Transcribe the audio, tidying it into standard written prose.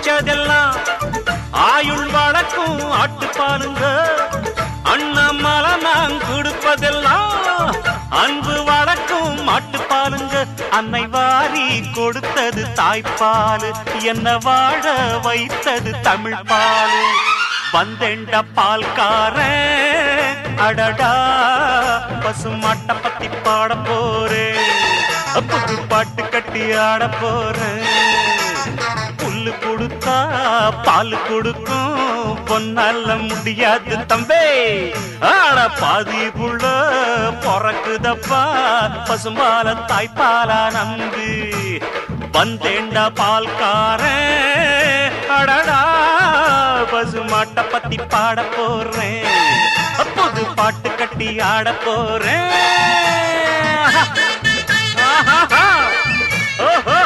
குடிச்சதெல்லாம் ஆயுள் வழக்கும் ஆட்டுப்பாலுங்க. அண்ணாமலை நான் கொடுப்பதெல்லாம் அன்பு வழக்கும் மாட்டுப்பாலுங்க. அன்னை வாரி கொடுத்தது தாய்ப்பாலு, என்ன வாழ வைத்தது தமிழ் பாலு. வந்தெண்ட பால்காரன் அடடா பசுமாட்ட பத்தி பாட போறேன், புது பாட்டு கட்டி ஆட போறேன். புல்லு கொடுத்தா பால் கொடுக்கும், பொன்னால முடியாது தம்பே. ஆட பாதி புள்ள பொறக்குதப்பா, பசும்பால தாய்ப்பாலா நம்பி. வந்தேண்ட பால்காரன் அடடா பசுமாட்ட பத்தி பாட போறேன், புது பாட்டு கட்டி ஆட போறேன். ஓஹோ